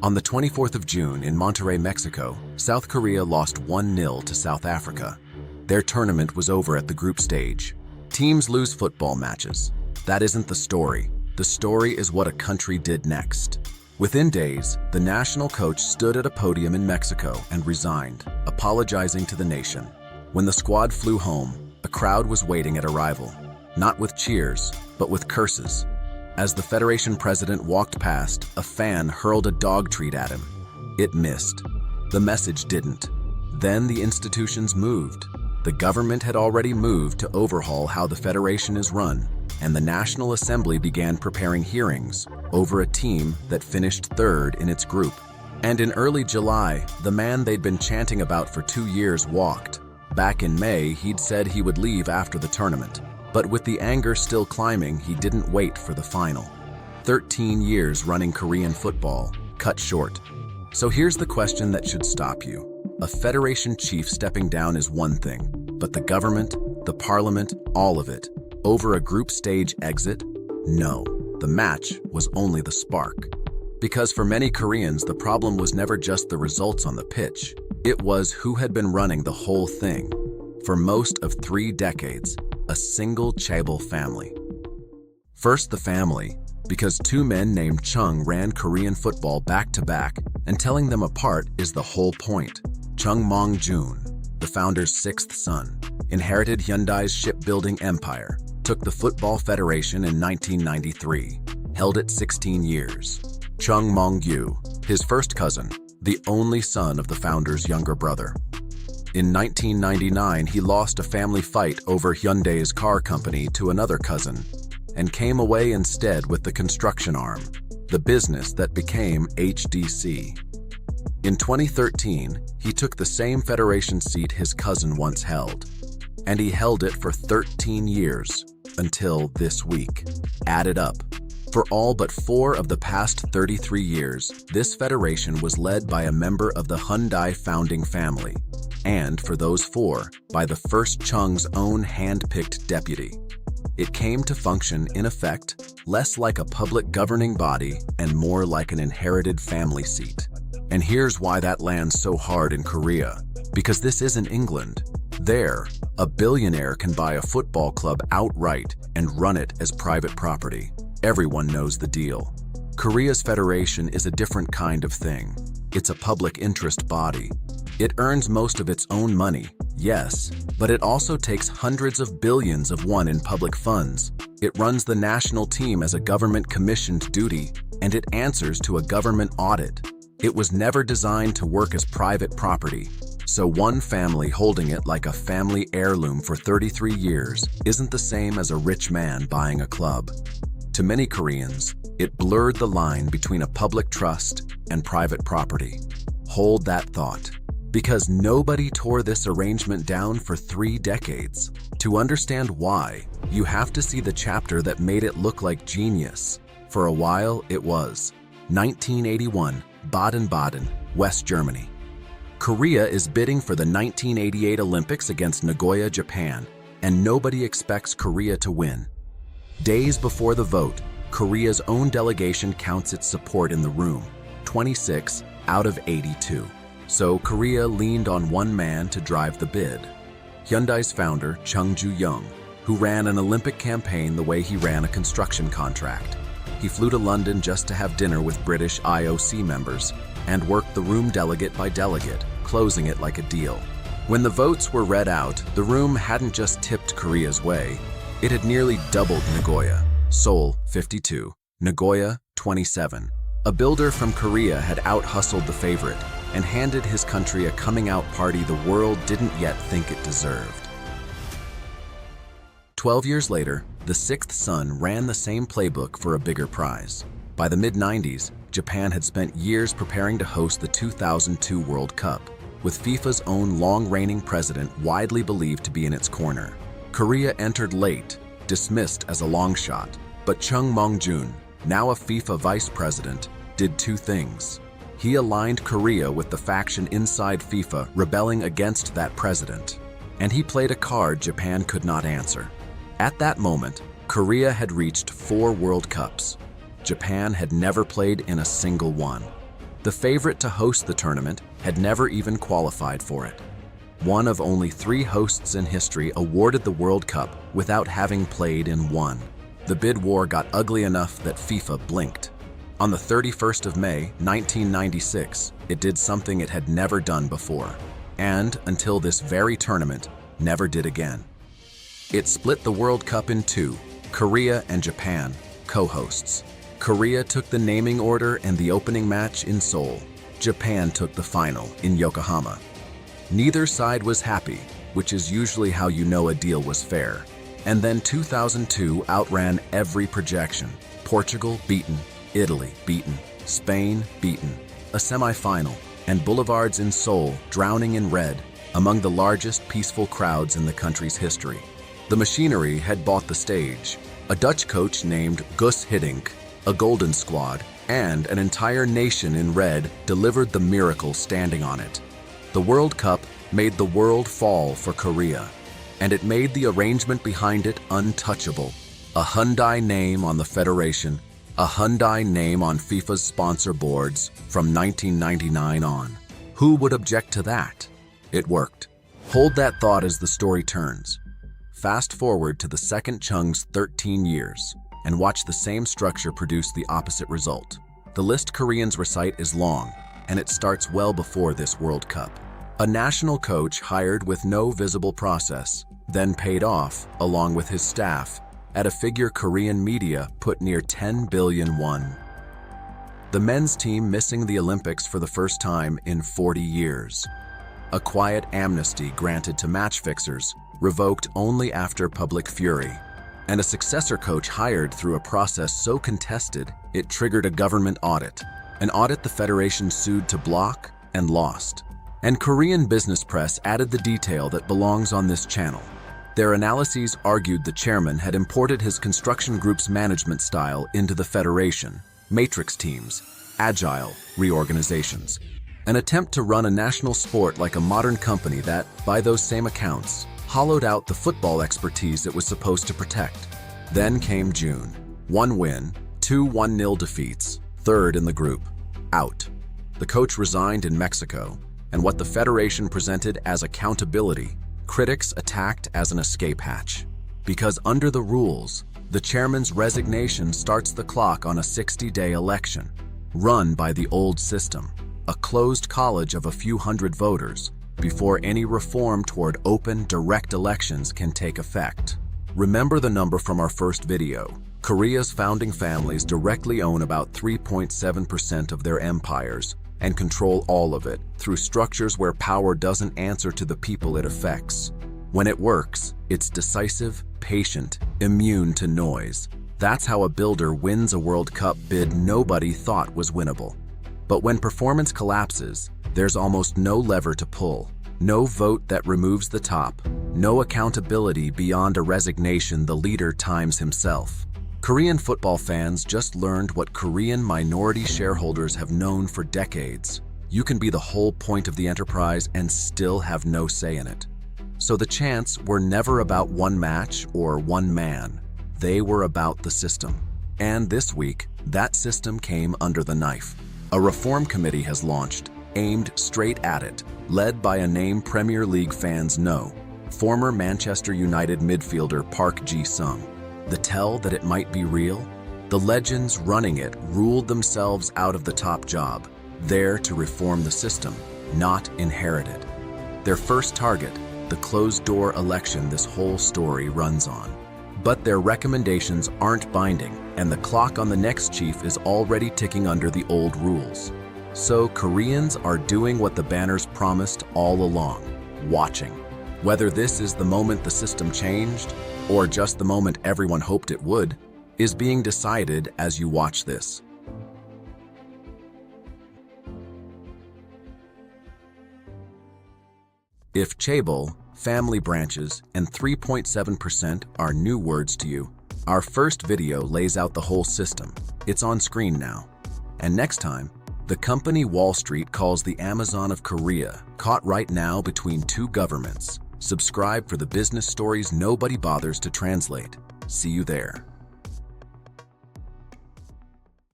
On the 24th of June in Monterrey, Mexico, South Korea lost 1-0 to South Africa. Their tournament was over at the group stage. Teams lose football matches. That isn't the story. The story is what a country did next. Within days, the national coach stood at a podium in Mexico and resigned, apologizing to the nation. When the squad flew home, a crowd was waiting at arrival, not with cheers, but with curses. As the Federation president walked past, a fan hurled a dog treat at him. It missed. The message didn't. Then the institutions moved. The government had already moved to overhaul how the Federation is run, and the National Assembly began preparing hearings over a team that finished third in its group. And in early July, the man they'd been chanting about for 2 years walked. Back in May, he'd said he would leave after the tournament. But with the anger still climbing, he didn't wait for the final. 13 years running Korean football, cut short. So here's the question that should stop you. A federation chief stepping down is one thing, but the government, the parliament, all of it, over a group stage exit? No, the match was only the spark. Because for many Koreans, the problem was never just the results on the pitch. It was who had been running the whole thing. For most of 3 decades, a single Chaebol family. First, the family, because 2 men named Chung ran Korean football back-to-back, and telling them apart is the whole point. Chung Mong-gyu, the founder's 6th son, inherited Hyundai's shipbuilding empire, took the Football Federation in 1993, held it 16 years. Chung Mong-gyu, his first cousin, the only son of the founder's younger brother. In 1999, he lost a family fight over Hyundai's car company to another cousin, and came away instead with the construction arm, the business that became HDC. In 2013, he took the same federation seat his cousin once held, and he held it for 13 years, until this week. Added up. For all but 4 of the past 33 years, this federation was led by a member of the Hyundai founding family, and for those 4, by the first Chung's own hand-picked deputy. It came to function, in effect, less like a public governing body and more like an inherited family seat. And here's why that lands so hard in Korea. Because this isn't England. There, a billionaire can buy a football club outright and run it as private property. Everyone knows the deal. Korea's federation is a different kind of thing. It's a public interest body. It earns most of its own money, yes, but it also takes hundreds of billions of won in public funds. It runs the national team as a government-commissioned duty, and it answers to a government audit. It was never designed to work as private property, so one family holding it like a family heirloom for 33 years isn't the same as a rich man buying a club. To many Koreans, it blurred the line between a public trust and private property. Hold that thought. Because nobody tore this arrangement down for 3 decades. To understand why, you have to see the chapter that made it look like genius. For a while, it was 1981, Baden-Baden, West Germany. Korea is bidding for the 1988 Olympics against Nagoya, Japan, and nobody expects Korea to win. Days before the vote, Korea's own delegation counts its support in the room, 26 out of 82. So Korea leaned on one man to drive the bid. Hyundai's founder, Chung Mong-gyu, who ran an Olympic campaign the way he ran a construction contract. He flew to London just to have dinner with British IOC members and worked the room delegate by delegate, closing it like a deal. When the votes were read out, the room hadn't just tipped Korea's way. It had nearly doubled Nagoya. Seoul, 52. Nagoya, 27. A builder from Korea had out-hustled the favorite and handed his country a coming-out party the world didn't yet think it deserved. 12 years later, the 6th son ran the same playbook for a bigger prize. By the mid-90s, Japan had spent years preparing to host the 2002 World Cup, with FIFA's own long-reigning president widely believed to be in its corner. Korea entered late, dismissed as a long shot, but Chung Mong-gyu, now a FIFA vice president, did 2 things. He aligned Korea with the faction inside FIFA rebelling against that president, and he played a card Japan could not answer. At that moment, Korea had reached 4 World Cups. Japan had never played in a single one. The favorite to host the tournament had never even qualified for it. One of only 3 hosts in history awarded the World Cup without having played in one. The bid war got ugly enough that FIFA blinked. On the 31st of May, 1996, it did something it had never done before, and, until this very tournament, never did again. It split the World Cup in 2, Korea and Japan, co-hosts. Korea took the naming order and the opening match in Seoul. Japan took the final in Yokohama. Neither side was happy, which is usually how you know a deal was fair. And then 2002 outran every projection. Portugal beaten, Italy beaten, Spain beaten, a semi-final, and boulevards in Seoul drowning in red among the largest peaceful crowds in the country's history. The machinery had bought the stage. A Dutch coach named Guus Hiddink, a golden squad, and an entire nation in red delivered the miracle standing on it. The World Cup made the world fall for Korea, and it made the arrangement behind it untouchable. A Hyundai name on the federation, a Hyundai name on FIFA's sponsor boards from 1999 on. Who would object to that? It worked. Hold that thought as the story turns. Fast forward to the second Chung's 13 years, and watch the same structure produce the opposite result. The list Koreans recite is long, and it starts well before this World Cup. A national coach hired with no visible process, then paid off, along with his staff, at a figure Korean media put near 10 billion won. The men's team missing the Olympics for the first time in 40 years. A quiet amnesty granted to match fixers, revoked only after public fury. And a successor coach hired through a process so contested, it triggered a government audit. An audit the federation sued to block and lost. And Korean business press added the detail that belongs on this channel. Their analyses argued the chairman had imported his construction group's management style into the federation, matrix teams, agile reorganizations, an attempt to run a national sport like a modern company that, by those same accounts, hollowed out the football expertise it was supposed to protect. Then came June. 1 win, 2 1-0 defeats, third in the group. Out. The coach resigned in Mexico, and what the federation presented as accountability, critics attacked as an escape hatch. Because under the rules, the chairman's resignation starts the clock on a 60-day election, run by the old system, a closed college of a few hundred voters, before any reform toward open, direct elections can take effect. Remember the number from our first video. Korea's founding families directly own about 3.7% of their empires and control all of it through structures where power doesn't answer to the people it affects. When it works, it's decisive, patient, immune to noise. That's how a builder wins a World Cup bid nobody thought was winnable. But when performance collapses, there's almost no lever to pull, no vote that removes the top, no accountability beyond a resignation the leader times himself. Korean football fans just learned what Korean minority shareholders have known for decades. You can be the whole point of the enterprise and still have no say in it. So the chants were never about one match or one man. They were about the system. And this week, that system came under the knife. A reform committee has launched, aimed straight at it, led by a name Premier League fans know, former Manchester United midfielder Park Ji-sung. The tell that it might be real? The legends running it ruled themselves out of the top job, there to reform the system, not inherit it. Their first target, the closed-door election this whole story runs on. But their recommendations aren't binding, and the clock on the next chief is already ticking under the old rules. So Koreans are doing what the banners promised all along, watching. Whether this is the moment the system changed, or just the moment everyone hoped it would, is being decided as you watch this. If Chaebol, family branches, and 3.7% are new words to you, our first video lays out the whole system. It's on screen now. And next time, the company Wall Street calls the Amazon of Korea, caught right now between two governments. Subscribe for the business stories nobody bothers to translate. See you there.